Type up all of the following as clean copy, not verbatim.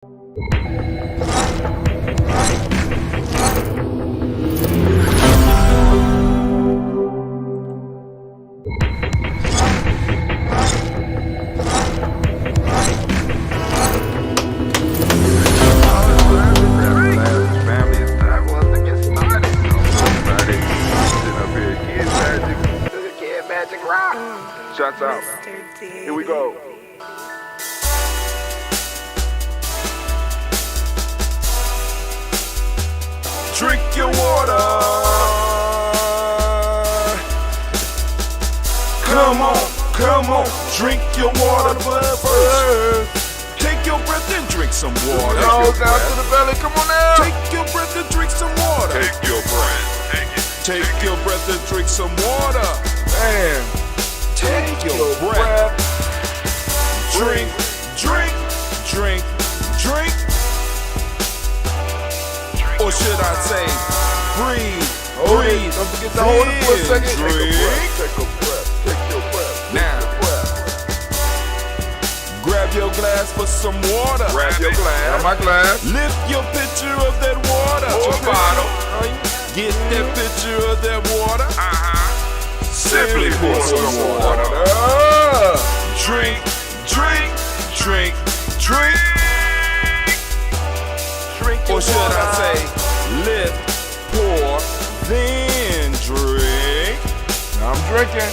Shots out. Here we go. Drink your water. Come on, drink your water, but first, take your breath and drink some water. Nose down to the belly, come on now. Take your breath and drink some water. Take your breath. Take your breath and drink some water. Man, take your breath. Drink. Or should I say, breathe. Don't forget to hold it for a second. Take a breath. Now, grab your glass for some water. Grab your glass. Grab my glass. Lift your pitcher of that water. Or bottle. Get that pitcher of that water. Simply pour some water. Drink. Or should I say, lift, pour, then drink. Now I'm drinking.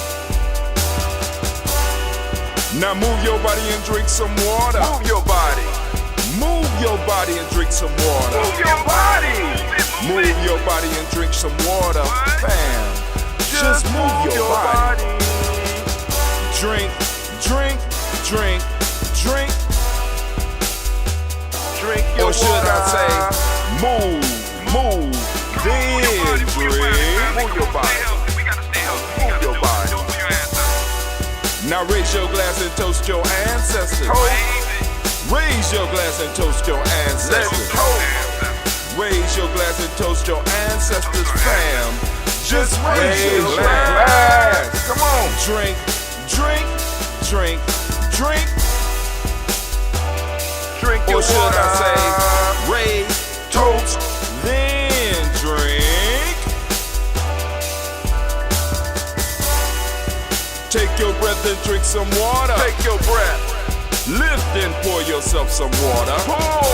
Now move your body and drink some water. Move your body and drink some water. Move your body and drink some water. Bam. Just move your body. Drink. Or should I say, move, then drink. Move your body. Now raise your glass and toast your ancestors. Raise your glass and toast your ancestors. Raise your glass and toast your ancestors, fam. Just raise your glass. Come on. Drink. Or should I say, raise, toast, then drink. Take your breath and drink some water. Take your breath. Lift and pour yourself some water. Pour.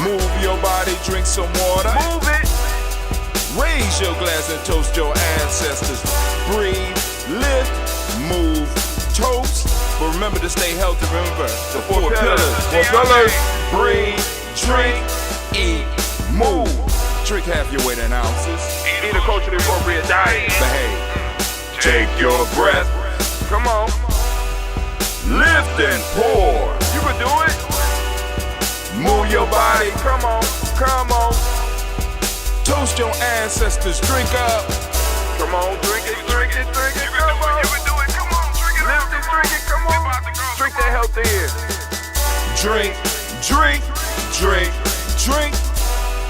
Move your body, drink some water. Move it. Raise your glass and toast your ancestors. Breathe, lift, move, toast. But remember to stay healthy. Remember the four pillars. Breathe, drink, eat, move. Drink half your weight in ounces. Eat a culturally appropriate diet. Behave. Take your breath. Come on. Lift and pour. You can do it. Move your body. Come on. Toast your ancestors. Drink up. Come on, drink it. Come on. You can do it. Come on, drink it. Lift and drink it. Come on. Drink that healthy air. Drink.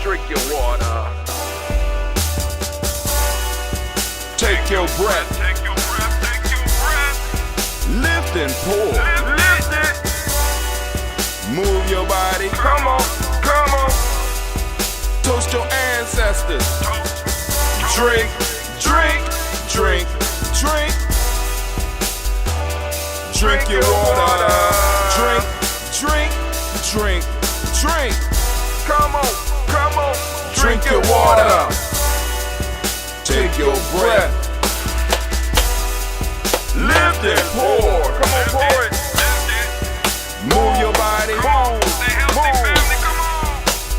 Drink your water. Take your breath. Lift and pour. Lift it. Move your body. Come on. Toast your ancestors. Drink. Drink your water. Drink. Come on. Drink your water. Take your breath. Lift and pour. Come on, pour it. Move your body. Move.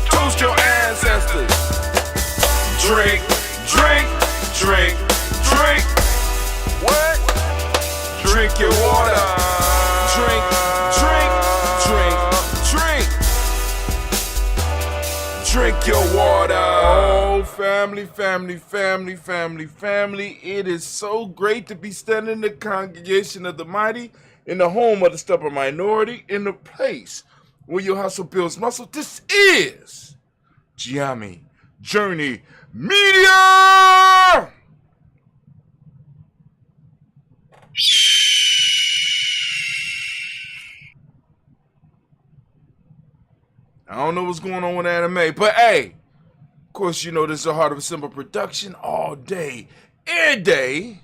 Toast your ancestors. Drink. What? Drink your water. Drink. Drink your water. Oh, family. It is so great to be standing in the congregation of the mighty, in the home of the stubborn minority, in the place where your hustle builds muscle. This is Giami Journey Media. I don't know what's going on with anime, but hey, of course, you know this is a Heart of a Simple production all day, every day.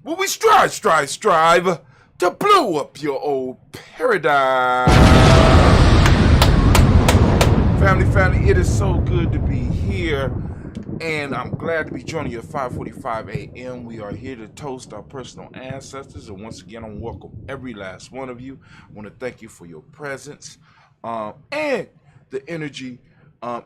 Will we strive to blow up your old paradigm? Family, it is so good to be here, and I'm glad to be joining you at 5:45 a.m. We are here to toast our personal ancestors, and once again, I want to welcome every last one of you. I want to thank you for your presence and the energy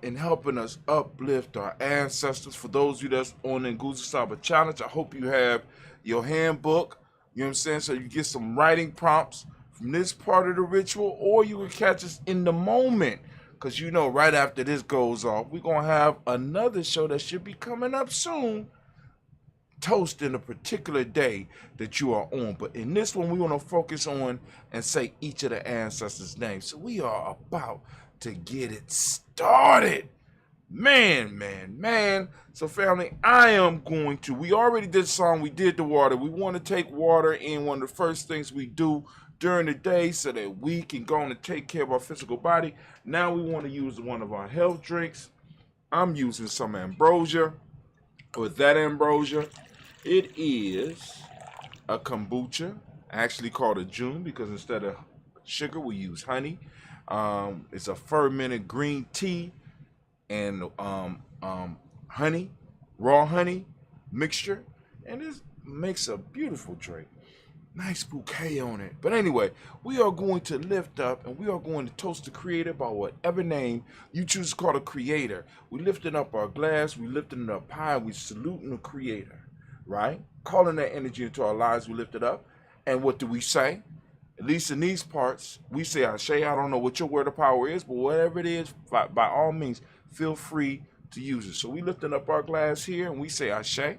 in helping us uplift our ancestors. For those of you that's on the Nguzo Saba Challenge, I hope you have your handbook, you know what I'm saying, so you get some writing prompts from this part of the ritual, or you can catch us in the moment. Because you know, right after this goes off, we're going to have another show that should be coming up soon, toasting a particular day that you are on. But in this one, we want to focus on and say each of the ancestors' names. So we are about to get it started. Man. So family, we already did the song, we did the water. We want to take water in one of the first things we do during the day so that we can go and take care of our physical body. Now we want to use one of our health drinks. I'm using some ambrosia. With that ambrosia, it is a kombucha, actually called a June, because instead of sugar, we use honey. It's a fermented green tea and honey, raw honey mixture, and it makes a beautiful drink. Nice bouquet on it. But anyway, we are going to lift up and we are going to toast the creator by whatever name you choose to call the creator. We lifting up our glass, we lifting it up high, we saluting the creator, right? Calling that energy into our lives, we lift it up. And what do we say? At least in these parts, we say Ashe. I don't know what your word of power is, but whatever it is, by all means, feel free to use it. So we lifting up our glass here and we say Ashe.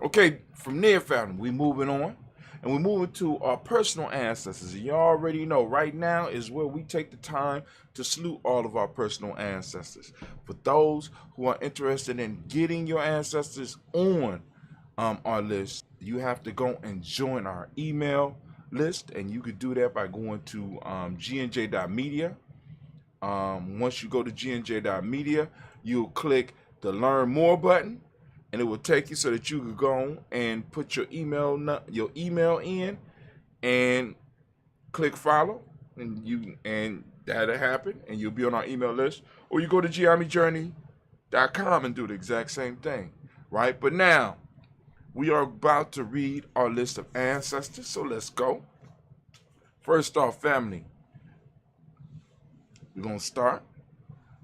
Okay, from there, family, we moving on, and we're moving to our personal ancestors. And you already know, right now is where we take the time to salute all of our personal ancestors. For those who are interested in getting your ancestors on our list, you have to go and join our email list, and you could do that by going to gnj.media. Once you go to gnj.media, you'll click the Learn More button, and it will take you so that you can go and put your email in and click follow, and that'll happen, and you'll be on our email list. Or you go to giamijourney.com and do the exact same thing, right? But now we are about to read our list of ancestors, so let's go. First off, family, we're gonna start.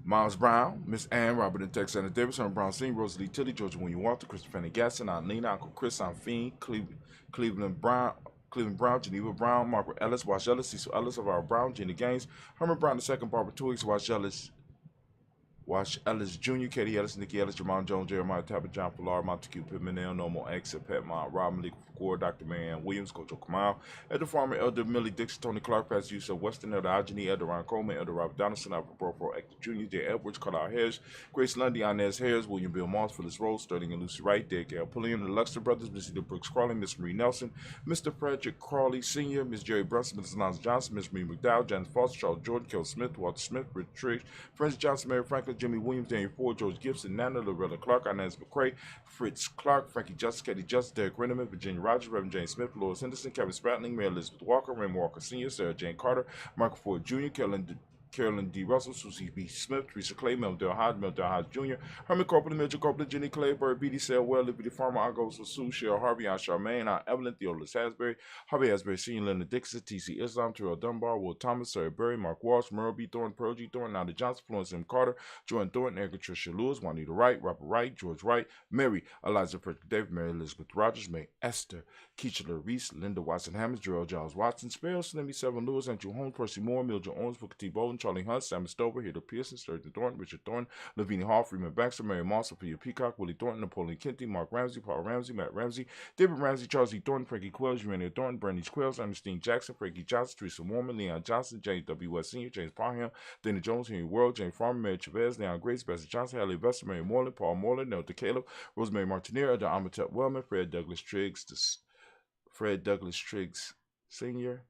Miles Brown, Miss Ann, Robert and Tex, Anna Davis, Herman Brown Sr., Rosalie Tilly, Georgia William Walter, Christopher Fanny Gasson, Aunt Lena, Uncle Chris, Aunt Fiend, Cleveland Brown, Geneva Brown, Margaret Ellis, Wash Ellis, Cecil Ellis, of our Brown, Jenny Gaines, Herman Brown II, Barbara Twiggs, Wash Ellis Jr., Katie Ellis, Nikki Ellis, Jamal Jones, Jeremiah Tapper, John Pilar, Montague Pittman, Normal Exit, Pet Mont, Rob Malik Foucault, Dr. Marianne Williams, Coach Kamal, Elder Farmer, Elder Millie Dixon, Tony Clark, Pastor Yusuf Weston, Elder Ageni, Elder Ron Coleman, Elder Robert Donaldson, Albert Pro, Hector Jr., J. Edwards, Carlisle Harris, Grace Lundy, Inez Harris, William Bill Moss, Phyllis Rose, Sterling and Lucy Wright, Derek L. Pulliam, the Luxor Brothers, Missy the Brooks Crawley, Miss Marie Nelson, Mr. Frederick Crawley Sr., Miss Jerry Brunson, Mrs. Lance Johnson, Miss Marie McDowell, Janice Foster, Charles Jordan, Kel Smith, Walter Smith, Rich Triggs, Francis Johnson, Mary Franklin, Jimmy Williams, Daniel Ford, George Gibson, Nana, Loretta Clark, Inez McCrae, Fritz Clark, Frankie Justice, Katie Justice, Derek Renneman, Virginia Rogers, Reverend James Smith, Lois Henderson, Kevin Spratling, Mary Elizabeth Walker, Raymond Walker Sr., Sarah Jane Carter, Michael Ford Jr., Carolyn D. Russell, Susie B. Smith, Teresa Clay, Mel Del Hodge Jr., Herman Copeland, Mitchell Copeland, Jenny Clay, Bird, B.D. Selwell, Liberty Farmer, Argos Sue, Cheryl Harvey, Aunt Charmaine, Aunt Evelyn, Theodolus Hasbury, Harvey Hasbury Sr., Linda Dixon, T.C. Islam, Terrell Dunbar, Will Thomas, Sarah Berry, Mark Walsh, Merle B. Thornton, Pearl G. Thornton, Nada Johnson, Florence M. Carter, Jordan Thornton, Erica Tricia Lewis, Juanita Wright, Robert Wright, George Wright, Mary, Eliza Frederick David, Mary Elizabeth Rogers, May Esther, Keisha Reese, Linda Watson Hammond, Gerald Giles Watson, Sparrow, Slimmy, Seven Lewis, Andrew Holmes, Percy Moore, Mildred Owens, Booker T. Bolden, Charlie Hunt, Sam Stover, Hilda Pearson, Sturgeon Thornton, Richard Thornton, Lavinia Hall, Freeman Baxter, Mary Moss, Sophia Peacock, Willie Thornton, Napoleon Kenty, Mark Ramsey, Paul Ramsey, Matt Ramsey, David Ramsey, Charles E. Thornton, Frankie Quells, Urania Thornton, Bernice Quells, Ernestine Jackson, Frankie Johnson, Teresa Warman, Leon Johnson, James W. West Sr., James Parham, Dana Jones, Henry World, James Farmer, Mary Chavez, Leon Grace, Bessie Johnson, Hallie Vester, Mary Moreland, Paul Moreland, Nelda Caleb, Rosemary Martineer, Elder Amatep Wellman, Fred Douglas Triggs Sr.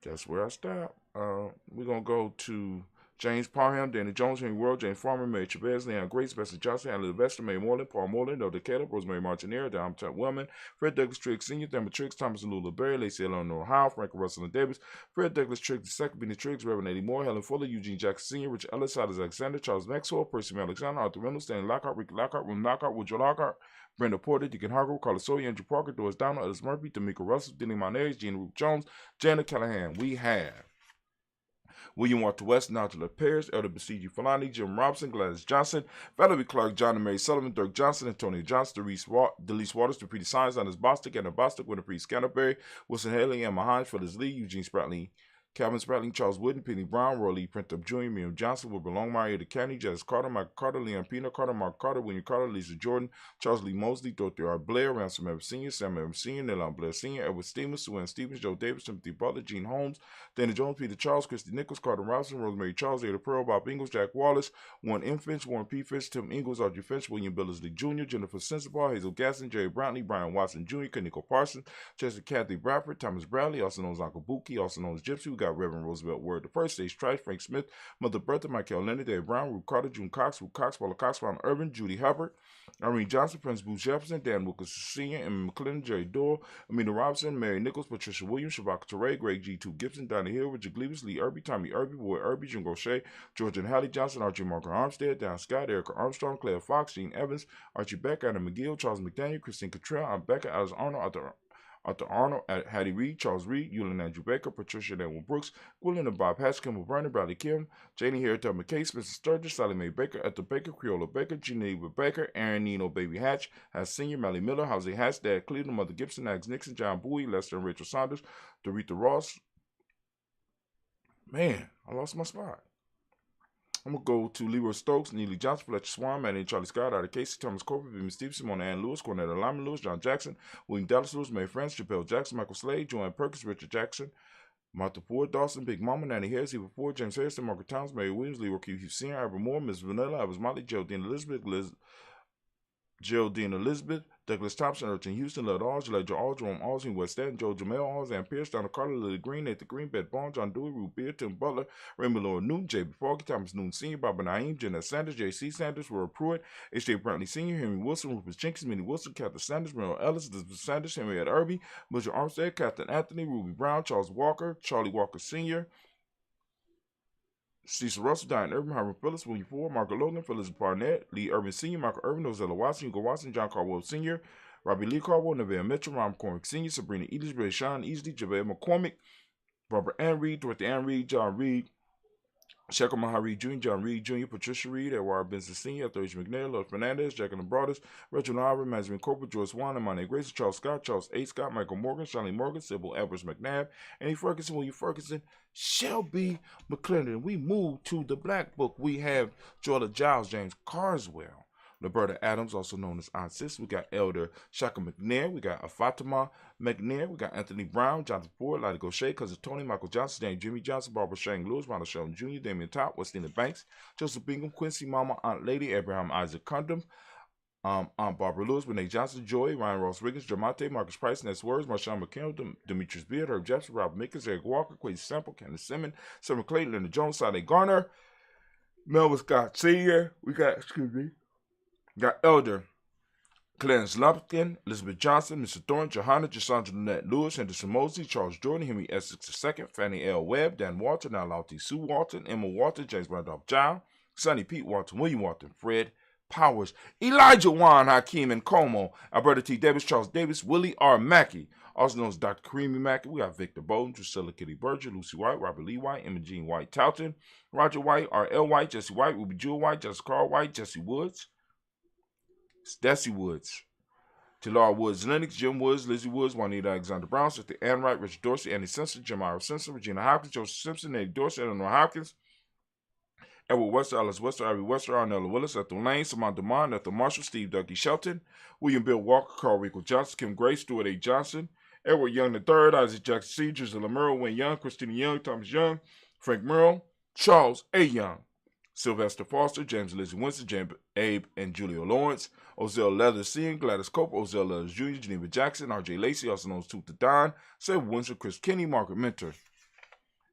That's where I stop. We're going to go to James Parham, Danny Jones, Henry World, James Farmer, Mary Chavez, Leon Grace, Bessie Johnson, Hallie Vester, Mary Moreland, Paul Moreland, Elder Caleb, Rosemary Martineer, Elder Amatep Wellman, Fred Douglas Triggs Sr., Thelma Triggs, Thomas and Lula Berry, Lacey Eleanor Howe, Frank Russell and Davis, Fred Douglas Triggs II, Benny Triggs, Reverend Eddie Moore, Helen Fuller, Eugene Jackson Sr., Richard Ellis, Silas Alexander, Charles Maxwell, Percy Alexander, Arthur Reynolds, Stanley Lockhart, Ricky Lockhart, William Lockhart, Woodrow Lockhart, Brenda Porter, Deacon Hargrove, Carlos Sawyer, Andrew Parker, Doris Downer, Ellis Murphy, D'Amico Russell, Denny Monez, Gene Root Jones, Janet Callahan. We have William Walter West, Nigel Paris, Elder Basiji Falani, Jim Robinson, Gladys Johnson, Valerie Clark, John and Mary Sullivan, Dirk Johnson, Antonio Johnson, Delise Waters, Dupree Science, Anders Bostic, Anna Bostic, Winifred Scanterbury, Wilson Haley, Emma Hines, Phyllis Lee, Eugene Spratley, Calvin Spratling, Charles Wooden, Penny Brown, Roy Lee, Printup Jr., Miriam Johnson, Wilbur Longmire, Eddie County, Jazz Carter, Michael Carter, Leon Pino Carter, Mark Carter, William Carter, Lisa Jordan, Charles Lee Mosley, Dorothy R. Blair, Ransom Evans Sr., Sam Evans Sr., Nelon Blair Sr., Edward Stevens, Sue Stevens, Joe Davis, Timothy Butler, Gene Holmes, Dana Jones, Peter Charles, Christy Nichols, Carter Robinson, Rosemary Charles, Ada Pearl, Bob Ingalls, Jack Wallace, Warren M. Finch, Warren P. Finch, Tim Ingalls, Audrey Finch, William Billingsley Jr., Jennifer Sensabaugh, Hazel Gasson, Jerry Brantley, Brian Watson Jr., Kaniko Parsons, Chester Kathy Bradford, Thomas Bradley, also known as Uncle Buki, also known as Gypsy. We got Reverend Roosevelt Word the First, Stage Trice, Frank Smith, Mother Bertha, Michael Leonard, Dave Brown, Ruth Carter, June Cox, Paula Cox, Ron Urban, Judy Hubbard, Irene Johnson, Prince Bruce Jefferson, Dan Wilkins Sr., Emma McClendon, Jerry Doyle, Amina Robinson, Mary Nichols, Patricia Williams, Shabaka Teray, Greg G2 Gibson, Donnie Hill, Richard Gleavis, Lee Irby, Tommy Irby, Boy Irby, Jim Gaucher, George and Hallie Johnson, Archie Marker Armstead, Dan Scott, Erica Armstrong, Claire Fox, Gene Evans, Archie Beck, Adam McGill, Charles McDaniel, Christine Cottrell, Aunt Becca, Alice Arnold, Arthur Arnold, Hattie Reed, Charles Reed, Eulin Andrew Baker, Patricia Edwin Brooks, Gwilyn and Bob Hatch, Kimball Vernon, Bradley Kim, Janie Harriet McKay, Spencer Sturgis, Sally Mae Baker, Ethel Baker, Creola Baker, Geneva Baker, Aaron Nino Baby Hatch, Has Senior, Mally Miller, Jose Hatch, Dad Cleveland, Mother Gibson, Ags Nixon, John Bowie, Lester and Rachel Saunders, Doretha Ross. Man, I lost my spot. I'm going to go to Leroy Stokes, Neely Johnson, Fletcher Swan, Manny and Charlie Scott, Ida Casey, Thomas Corbett, Vimy Stevenson, Mona Ann Lewis, Cornetta Lyman Lewis, John Jackson, William Dallas Lewis, May France, Chappelle Jackson, Michael Slade, Joanne Perkins, Richard Jackson, Martha Ford, Dawson, Big Mama, Nanny Harris, Eva Ford, James Harrison, Margaret Towns, Mary Williams, Leroy Q. Hughes Sr., Ivor Moore, Miss Vanilla, Iris Motley, Geraldine Elizabeth, Douglas Thompson, Urchin Houston, Lud Alls, Ledger Alls, Jerome Alls, West Stanton, Joe Jamel Alls, Ann Pierce, Donald Carter, Lily Green, Nathan Green, Beth Bond, John Dewey, Ruth Beard, Tim Butler, Raymond Lord Newton, J.B. Foggy, Thomas Newton Sr., Barbara Naeem, Jeanette Sanders, J.C. Sanders, Roy Pruitt, H.J. Brantley Sr., Henry Wilson, Rufus Jenkins, Minnie Wilson, Catherine Sanders, Merrill Ellis, Elizabeth Sanders, Henrietta Irby, Mildred Armstead, Catherine Anthony, Ruby Brown, Charles Walker, Charlie Walker Sr., Cecil Russell, Diane Irvin, Hiram Phillips, William Ford, Margaret Logan, Phyllis Barnett, Lee Irvin Sr., Michael Irvin, Ozella Watson, Hugo Watson, John Caldwell Sr., Robbie Lee Caldwell, Neville Mitchell, Ron McCormick Sr., Sabrina Edis, Ray Sean Easley, JaVale McCormick, Barbara Ann Reed, Dorothy Ann Reed, John Reed, Shekel Maha Reed Jr., John Reed Jr., Patricia Reed, Edward Benson Sr., Thursday McNair, Lord Fernandez, Jacqueline Broadus, Reginald Albert, Benjamin Corporal, Joyce Wan, Imani Grace, Charles Scott, Charles A. Scott, Michael Morgan, Charlie Morgan, Sybil Evers McNabb, Annie Ferguson, William Ferguson, Shelby McClendon. We move to the Black Book. We have Jordan Giles, James Carswell, Roberta Adams, also known as Aunt Sis. We got Elder Shaka McNair. We got Fatima McNair. We got Anthony Brown, Jonathan Ford, Lottie Gaucher, Cousin Tony, Michael Johnson, James Jimmy Johnson, Barbara Shane Lewis, Ronald Sheldon Jr., Damian Top, Westina Banks, Joseph Bingham, Quincy Mama, Aunt Lady, Abraham Isaac Condom, Aunt Barbara Lewis, Renee Johnson, Joy, Ryan Ross Riggins, Dramante, Marcus Price, Ness Words, Marshawn McKenna, Demetrius Beard, Herb Jefferson, Rob Mickens, Eric Walker, Quay Sample, Candace Simmons, Summer Clayton, Leonard Jones, Sade Garner, Melvin Scott Sr. We got Elder Clarence Lumpkin, Elizabeth Johnson, Mr. Thorne, Johanna, Jasandra Lynette Lewis, Henderson Mosley, Charles Jordan, Henry Essex II, Fannie L. Webb, Dan Walton, Nalauti Sue Walton, Emma Walton, James Randolph John, Sonny Pete Walton, William Walton, Fred Powers, Elijah Juan Hakeem and Como, Alberta T. Davis, Charles Davis, Willie R. Mackey, also known as Dr. Kareem Mackey. We got Victor Bowden, Drusilla Kitty Berger, Lucy White, Robert Lee White, Emma Jean White Touton, Roger White, R.L. White, Jesse White, Ruby Jewel White, Jessica Carl White, Jesse Woods, Desi Woods, Talar Woods, Lennox, Jim Woods, Lizzie Woods, Juanita Alexander Brown, Sister Ann Wright, Richard Dorsey, Annie Simpson, Jamira Simpson, Regina Hopkins, Joseph Simpson, Eddie Dorsey, Eleanor Hopkins, Edward Wester, Alice Wester, Ivy Wester, Arnella Willis, Ethel Lane, Samantha Demond, Ethel Marshall, Steve Dougie Shelton, William Bill Walker, Carl Rico Johnson, Kim Gray, Stuart A. Johnson, Edward Young III, Isaac Jackson C., Drusilla Merle, Wayne Young, Christina Young, Thomas Young, Frank Merle, Charles A. Young, Sylvester Foster, James Lizzie Winston, James Abe and Julio Lawrence, Ozell Leathers Sr., Gladys Cope, Ozell Leathers Jr., Geneva Jackson, R.J. Lacey, also known as Tooth to Don, Seth Winston, Chris Kenny, Margaret Mentor.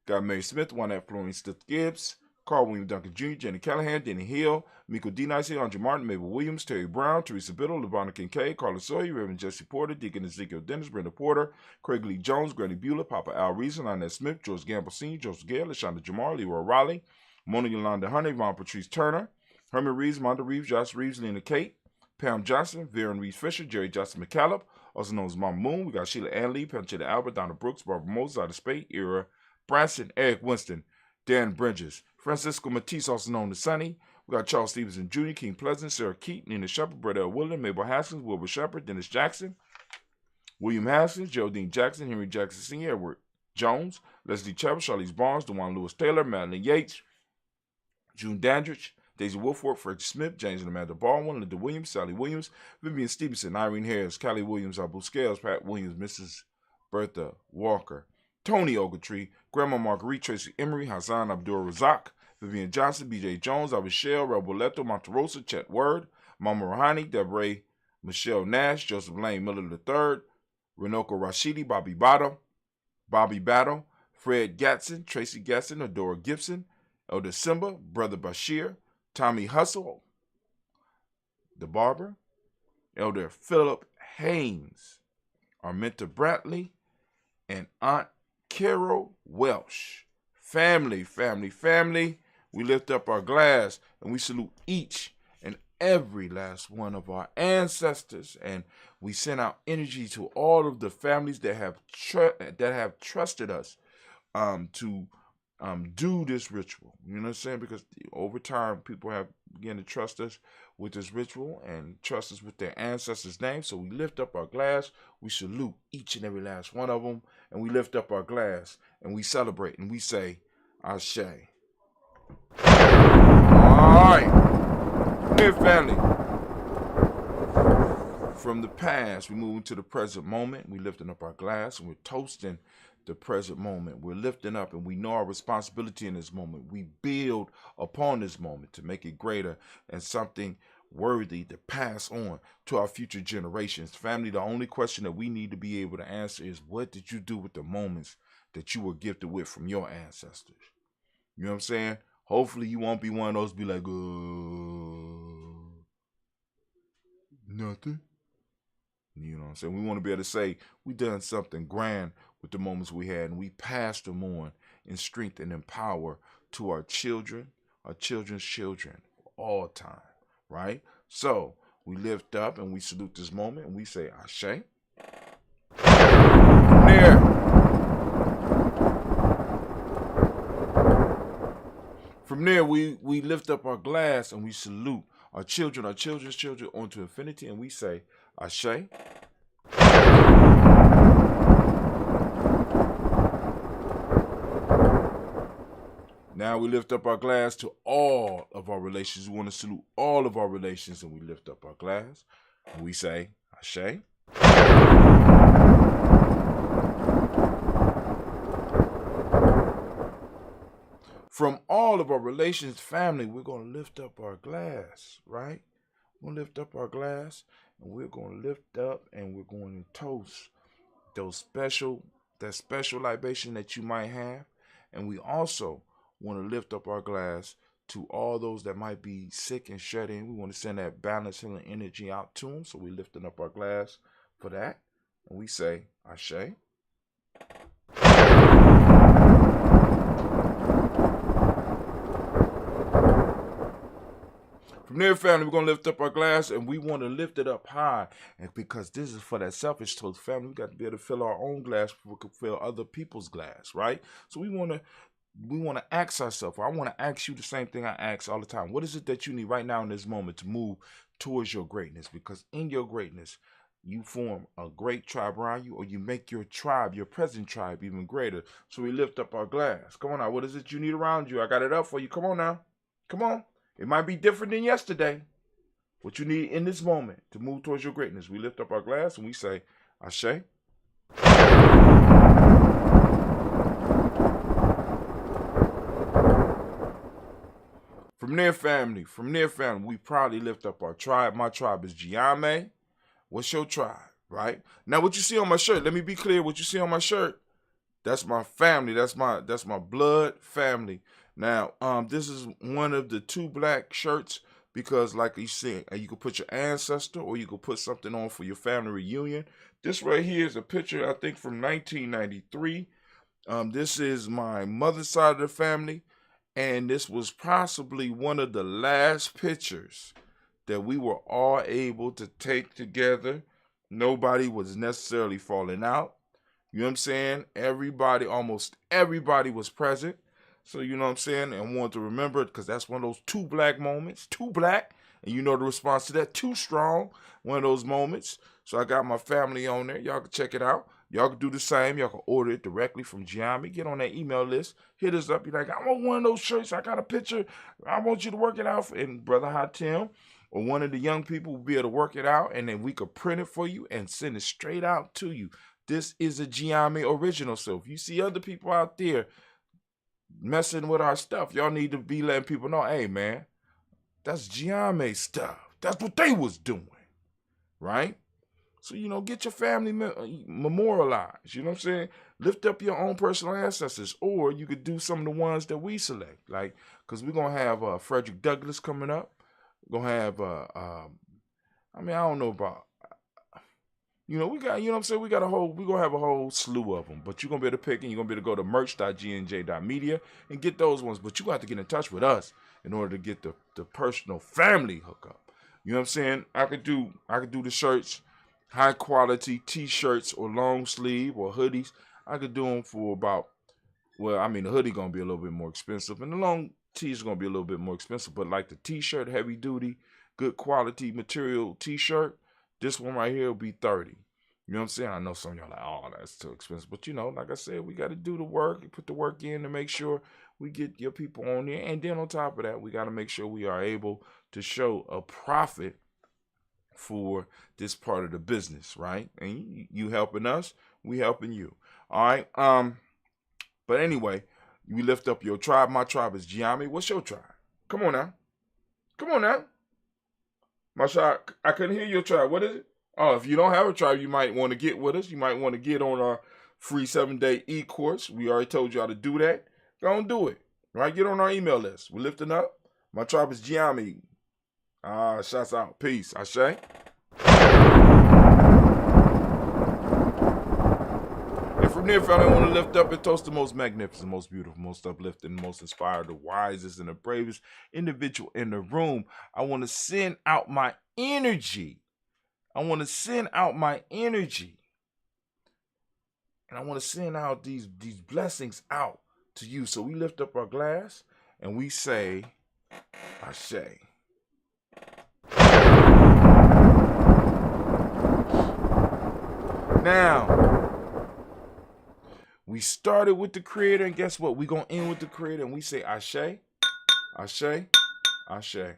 Got Mary Smith, Juanette Florence Stith Gibbs, Carl William Duncan Jr., Jenny Callahan, Denny Hill, Miko D. Nicey, Andre Martin, Mabel Williams, Terry Brown, Teresa Biddle, LeVonna Kincaid, Carla Sawyer, Reverend Jesse Porter, Deacon Ezekiel Dennis, Brenda Porter, Craig Lee Jones, Granny Bueller, Papa Al Reason, Lynette Smith, George Gamble Sr., Joseph Gale, LaShonda Jamar, Leroy Raleigh, Mona Yolanda Hunter, Yvonne Patrice Turner, Herman Reeves, Monda Reeves, Josh Reeves, Lena Kate, Pam Johnson, Viren Reeves Fisher, Jerry Johnson McCallum, also known as Mama Moon. We got Sheila Ann Lee, Panchetta Albert, Donna Brooks, Barbara Moses, Ida Spade, Ira Branson, Eric Winston, Dan Bridges, Francisco Matisse, also known as Sonny. We got Charles Stevenson Jr., King Pleasant, Sarah Keaton, Nina Shepard, Brett L. William, Mabel Haskins, Wilbur Shepard, Dennis Jackson, William Haskins, Geraldine Jackson, Henry Jackson Sr., Edward Jones, Leslie Chapel, Charlize Barnes, DeJuan Lewis Taylor, Madeline Yates, June Dandridge, Daisy Wolford, Fred Smith, James and Amanda Baldwin, Linda Williams, Sally Williams, Vivian Stevenson, Irene Harris, Callie Williams, Abu Scales, Pat Williams, Mrs. Bertha Walker, Tony Ogletree, Grandma Marguerite, Tracy Emery, Hassan Abdul Razak, Vivian Johnson, B.J. Jones, Abishel, Rebel Leto, Monterosa, Chet Word, Mama Rohani, Deborah Michelle Nash, Joseph Lane Miller III, Renoko Rashidi, Bobby Battle, Fred Gatson, Tracy Gatson, Adora Gibson, Elder Simba, Brother Bashir, Tommy Hustle, the barber, Elder Philip Haynes, Arminta Brantley, and Aunt Carol Welsh. Family, family, family, we lift up our glass and we salute each and every last one of our ancestors, and we send out energy to all of the families that have trusted us to do this ritual. You know what I'm saying? Because over time, people have begun to trust us with this ritual and trust us with their ancestors' names. So we lift up our glass, we salute each and every last one of them, and we lift up our glass and we celebrate and we say, Ashe. All right, dear family. From the past, we move into the present moment. We're lifting up our glass and we're toasting the present moment. We're lifting up and we know our responsibility in this moment. We build upon this moment to make it greater and something worthy to pass on to our future generations. Family, the only question that we need to be able to answer is, what did you do with the moments that you were gifted with from your ancestors? You know what I'm saying? Hopefully you won't be one of those be like, nothing. You know what I'm saying? We want to be able to say we done something grand with the moments we had, and we passed them on in strength and in power to our children, our children's children, for all time, right? So we lift up and we salute this moment and we say, Ashe. From there, we lift up our glass and we salute our children, our children's children onto infinity, and we say, Ashe. Now we lift up our glass to all of our relations. We want to salute all of our relations, and we lift up our glass and we say, Ashe. From all of our relations, family, we're going to lift up our glass, right? We're going to lift up our glass and we're going to lift up and we're going to toast that special libation that you might have. And we also want to lift up our glass to all those that might be sick and shut in. We want to send that balance, healing energy out to them. So we're lifting up our glass for that. And we say, Ashe. From there, family, we're going to lift up our glass and we want to lift it up high. And because this is for that selfish toast, family, we got to be able to fill our own glass before we can fill other people's glass, right? So we want to ask ourselves, I want to ask you the same thing I ask all the time. What is it that you need right now in this moment to move towards your greatness? Because in your greatness, you form a great tribe around you, or you make your tribe, your present tribe, even greater. So we lift up our glass. Come on now. What is it you need around you? I got it up for you. Come on now. Come on. It might be different than yesterday. What you need in this moment to move towards your greatness. We lift up our glass and we say, Ashe. From their family, we proudly lift up our tribe. My tribe is Giame. What's your tribe, right? Now, what you see on my shirt, let me be clear. What you see on my shirt, that's my family. That's my blood family. Now, this is one of the 2 black shirts because, like you said, you could put your ancestor or you could put something on for your family reunion. This right here is a picture, I think, from 1993. This is my mother's side of the family. And this was possibly one of the last pictures that we were all able to take together. Nobody was necessarily falling out. You know what I'm saying? Almost everybody was present. So, you know what I'm saying? And I want to remember it because that's one of those 2 black moments. 2 black. And you know the response to that. 2 strong. One of those moments. So I got my family on there. Y'all can check it out. Y'all can do the same. Y'all can order it directly from Giami. Get on that email list. Hit us up. Be like, I want one of those shirts. I got a picture. I want you to work it out. And Brother Hatim or one of the young people will be able to work it out. And then we could print it for you and send it straight out to you. This is a Giami original. So if you see other people out there messing with our stuff, y'all need to be letting people know, hey, man, that's Giami stuff. That's what they was doing. Right? So, you know, get your family memorialized. You know what I'm saying? Lift up your own personal ancestors. Or you could do some of the ones that we select. Like, because we're going to have Frederick Douglass coming up. We're going to have, I don't know about, we got, you know what I'm saying? We're going to have a whole slew of them. But you're going to be able to pick and you're going to be able to go to merch.gnj.media and get those ones. But you're going to have to get in touch with us in order to get the personal family hookup. You know what I'm saying? I could do the shirts. High quality t-shirts or long sleeve or hoodies. I could do them for about, the hoodie going to be a little bit more expensive and the long tee is going to be a little bit more expensive. But like the t-shirt, heavy duty, good quality material t-shirt, this one right here will be $30. You know what I'm saying? I know some of y'all are like, oh, that's too expensive. But, like I said, we got to do the work, put the work in to make sure we get your people on there. And then on top of that, we got to make sure we are able to show a profit for this part of the business, right? And you helping us, we helping you. All right. But anyway, we lift up your tribe. My tribe is Giami. What's your tribe? Come on now. My tribe, I couldn't hear your tribe. What is it? Oh, if you don't have a tribe, you might want to get with us. You might want to get on our free 7-day e-course. We already told you how to do that. Go and do it. Right? Get on our email list. We're lifting up. My tribe is Giami. Shouts out. Peace. Ashe. And from there, family, I want to lift up and toast the most magnificent, most beautiful, most uplifting, most inspired, the wisest, and the bravest individual in the room. I want to send out my energy. And I want to send out these blessings out to you. So we lift up our glass and we say, Ashe. Now, we started with the Creator, and guess what? We're going to end with the Creator, and we say Ashe, Ashe, Ashe.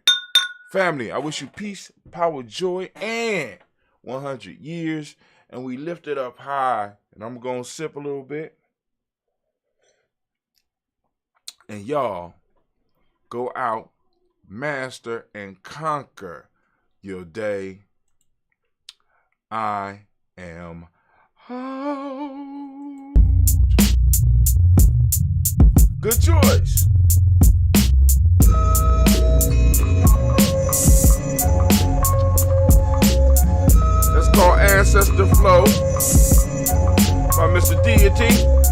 Family, I wish you peace, power, joy, and 100 years. And we lift it up high, and I'm going to sip a little bit. And y'all, go out, master, and conquer your day. I am out. Good choice. That's called Ancestor Flow by Mr. Deity.